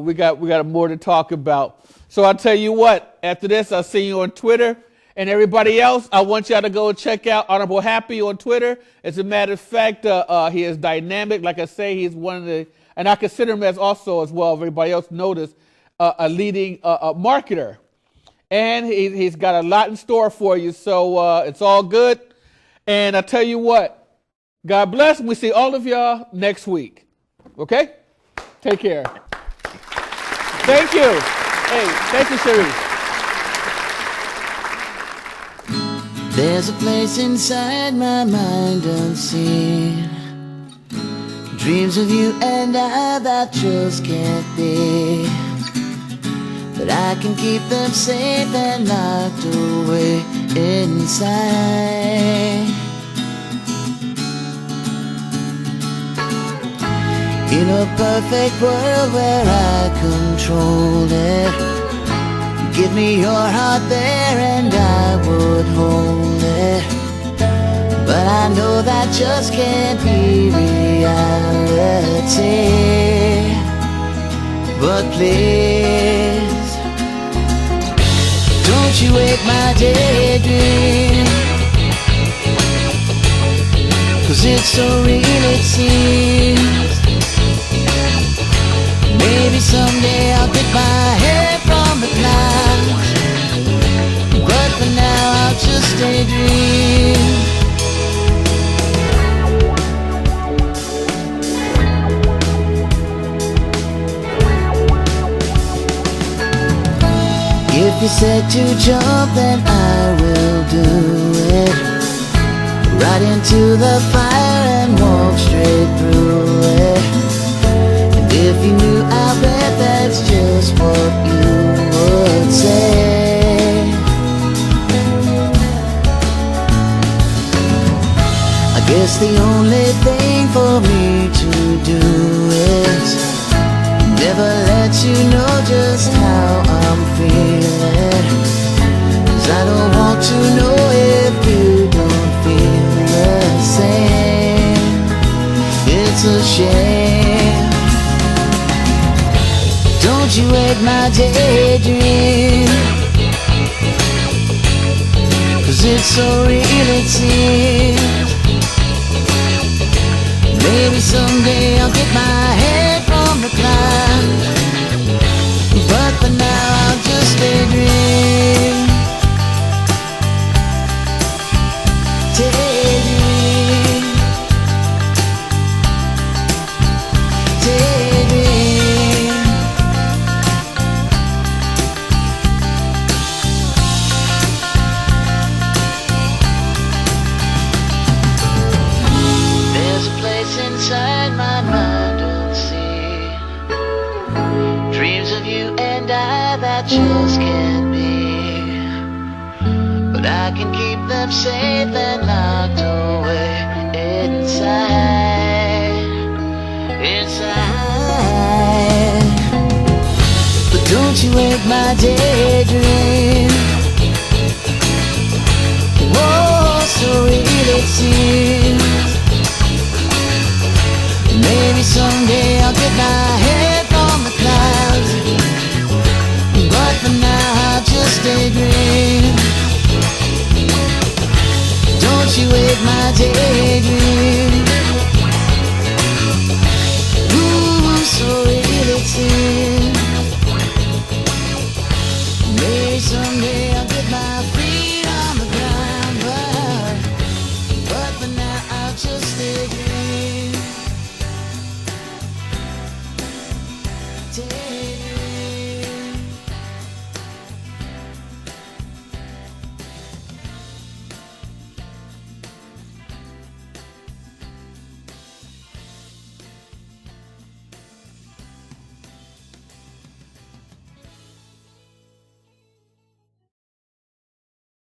We got more to talk about. So I'll tell you what, after this, I'll see you on Twitter. And everybody else, I want y'all to go check out Honorable Happy on Twitter. As a matter of fact, he is dynamic. Like I say, he's one of the, and I consider him as also, as well, if everybody else noticed, a leading marketer. And he's got a lot in store for you. So it's all good. And I tell you what, God bless. We see all of y'all next week. Okay? Take care. Thank you. Hey, thank you, Sharif. There's a place inside my mind unseen, dreams of you and I that just can't be, but I can keep them safe and locked away inside. In a perfect world where I control it, give me your heart there and I would hold it. But I know that just can't be reality. But please, don't you wake my daydream, 'cause it's so real it seems. Maybe someday I'll get my head from the clouds, but for now I'll just daydream. If you said to jump, then I will do it. Right into the fire and walk straight through it. And if you knew, I bet that's just what you would say. I guess the only thing for me to do is never let you know just how I'm feeling, 'cause I don't want to know if you don't feel the same. It's a shame. Don't you wake my daydream, 'cause it's so real it seems. Maybe someday I'll get my head from the clouds, but for now I'll just daydream. Daydream. Daydream. There's a place inside my mind else can be, but I can keep them safe and locked away inside. But don't you wake my day